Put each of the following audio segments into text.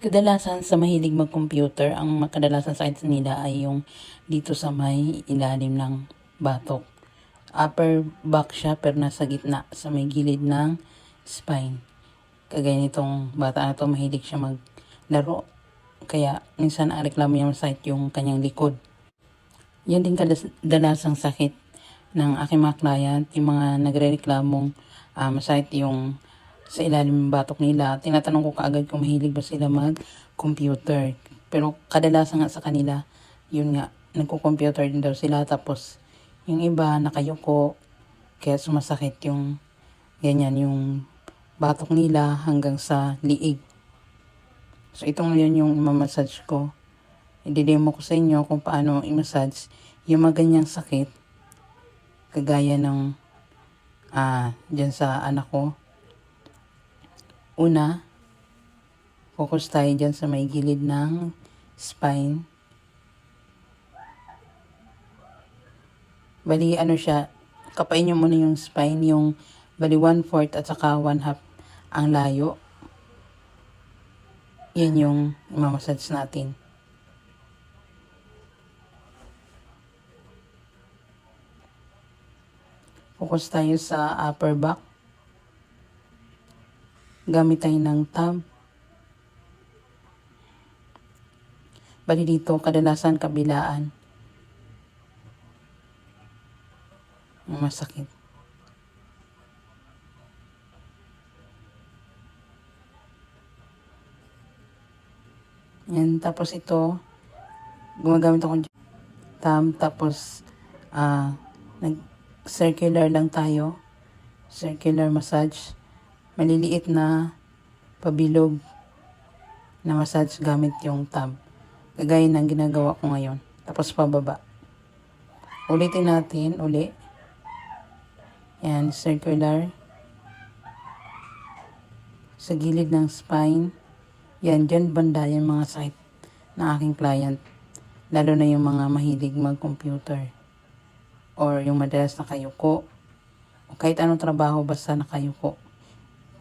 Kadalasan sa mahilig mag-computer, ang kadalasan sakit nila ay yung dito sa may ilalim ng batok. Upper back siya pero nasa gitna sa may gilid ng spine. Kagaya nitong bata na to, mahilig siya maglaro. Kaya minsan ang reklamo niya masakit yung kanyang likod. Yan din kadalasang sakit ng aking mga client, yung mga nagre-reklamong masakit yung sa ilalim ng batok nila. Tinatanong ko kaagad kung mahilig ba sila mag-computer. Pero kadalasan nga sa kanila, yun nga, nagko-computer din daw sila. Tapos, yung iba nakayuko, kaya sumasakit yung ganyan, yung batok nila hanggang sa liig. So, itong yun yung imamassage ko. I-demo ko sa inyo kung paano i-massage yung mga ganyang sakit. Kagaya ng dyan sa anak ko. Una, focus tayo dyan sa may gilid ng spine. Bali, siya, kapain nyo muna yung spine, yung bali 1/4 at saka 1/2 ang layo. Yan yung imamassage natin. Focus tayo sa upper back. Gamit tayo ng thumb. Bali dito, kadalasan kabilaan. Masakit. Yan, tapos ito, gumagamit ako thumb, tapos nag-circular lang tayo. Circular massage. Maliliit na pabilog na massage gamit yung thumb. Kagaya ng ginagawa ko ngayon. Tapos pababa. Ulitin natin, uli. Yan, circular. Sa gilid ng spine. Yan, dyan banda yung mga sakit ng aking client. Lalo na yung mga mahilig mag-computer. Or yung madalas nakayuko. O kahit anong trabaho basta nakayuko.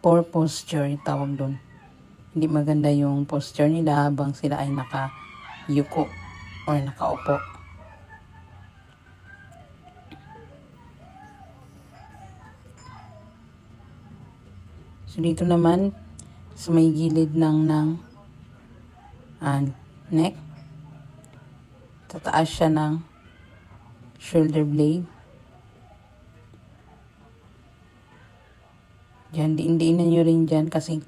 Poor posture yung tawag doon. Hindi maganda yung posture nila habang sila ay nakayuko or nakaupo. So dito naman sa may gilid ng neck, tataas siya ng shoulder blade. Diyan, diin-diinan nyo rin dyan kasi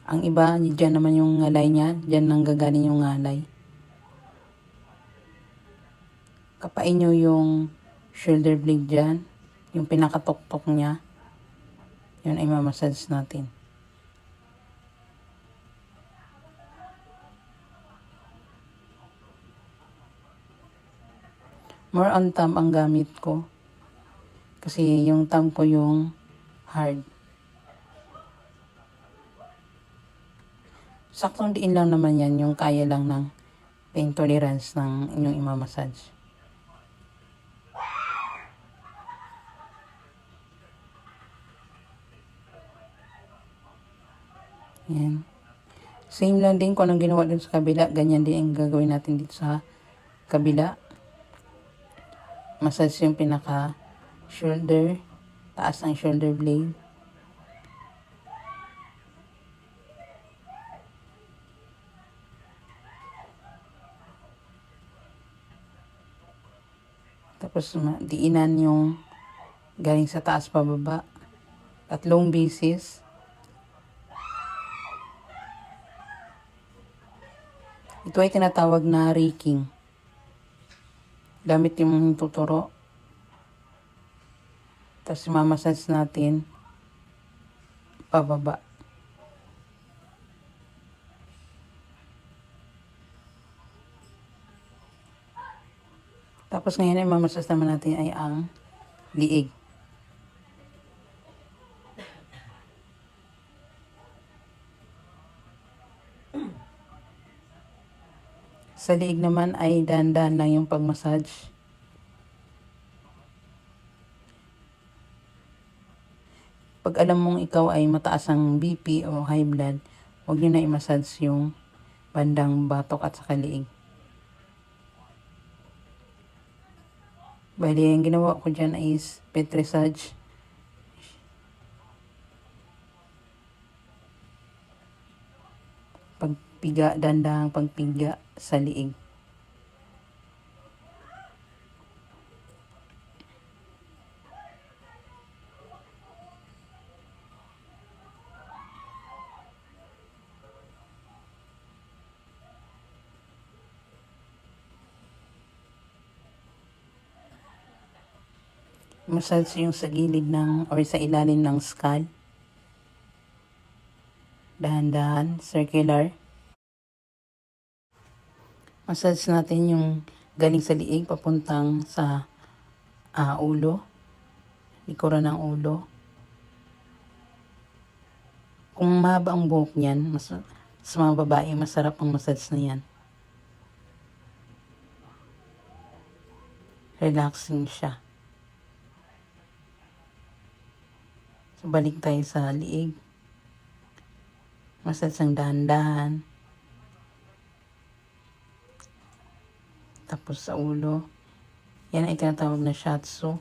ang iba, dyan naman yung ngalay niya. Dyan nang gagaling yung ngalay. Kapain nyo yung shoulder blade dyan. Yung pinakatuktok niya. Yun ay mamassage natin. More on thumb ang gamit ko. Kasi yung thumb ko yung hard. Saktong diin lang naman yan, yung kaya lang ng pain tolerance ng inyong imamassage. Yan. Same lang din kung anong ginawa dun sa kabila, ganyan din ang gagawin natin dito sa kabila. Massage yung pinaka shoulder, taas ng shoulder blade. Tapos diinan yung galing sa taas pababa. 3 beses. Ito ay tinatawag na raking. Gamit yung tuturo. Tapos mamassage natin pababa. Tapos ngayon ay mamassage naman natin ay ang liig. Sa liig naman ay dahan-dahan lang yung pag-massage. Pag alam mong ikaw ay mataas ang BP o high blood, huwag nyo na i-massage yung bandang batok at saka liig. Bali, ang ginawa ko dyan is Petrisage. Pagpiga, dandahang pagpiga sa liig. Massage yung sa gilid ng or sa ilalim ng skull. Dahan-dahan, circular. Massage natin yung galing sa liig papuntang sa ulo, likuran ng ulo. Kung mahaba ang buhok niyan, sa mga babae, masarap ang massage na yan. Relaxing siya. So, balik tayo sa liig. Massage ang dahan-dahan. Tapos sa ulo. Yan ay tinatawag na shiatsu.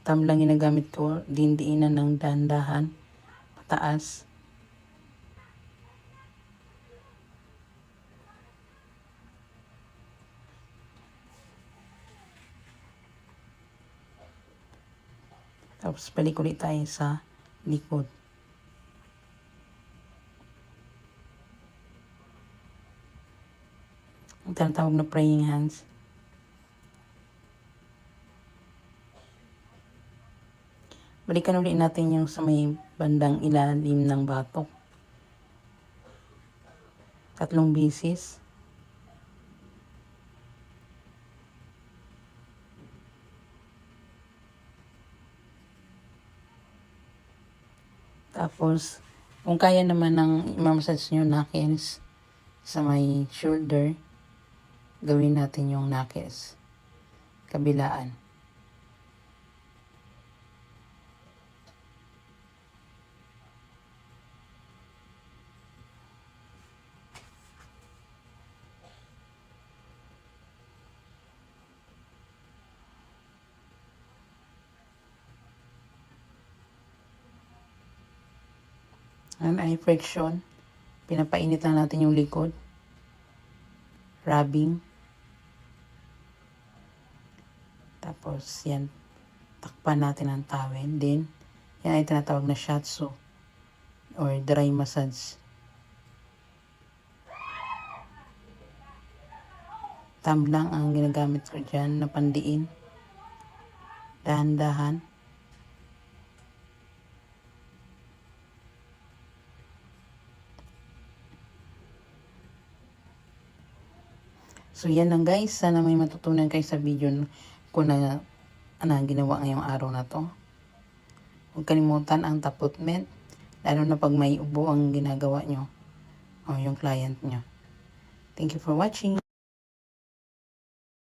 Lang ginagamit ko, dindiinan ng dahan-dahan. Pataas. Tapos balik ulit tayo sa likod. Ang tinatawag na praying hands. Balikan ulit natin yung sa may bandang ilalim ng batok. 3 bisis. Tapos, kung kaya naman ng i-massage nyo knuckles sa may shoulder, gawin natin yung knuckles. Kabilaan. Ang eye friction, pinapainit na natin yung likod. Rubbing. Tapos, yan, takpan natin ang towel. Then, yan ay tinatawag na shiatsu or dry massage. Lang ang ginagamit ko dyan na pandiin. Dahan-dahan. So, yan lang guys. Sana may matutunan kayo sa video ko na ginawa ngayong araw na to. Huwag kalimutan ang tapotment. Lalo na pag may ubo ang ginagawa nyo o yung client nyo. Thank you for watching.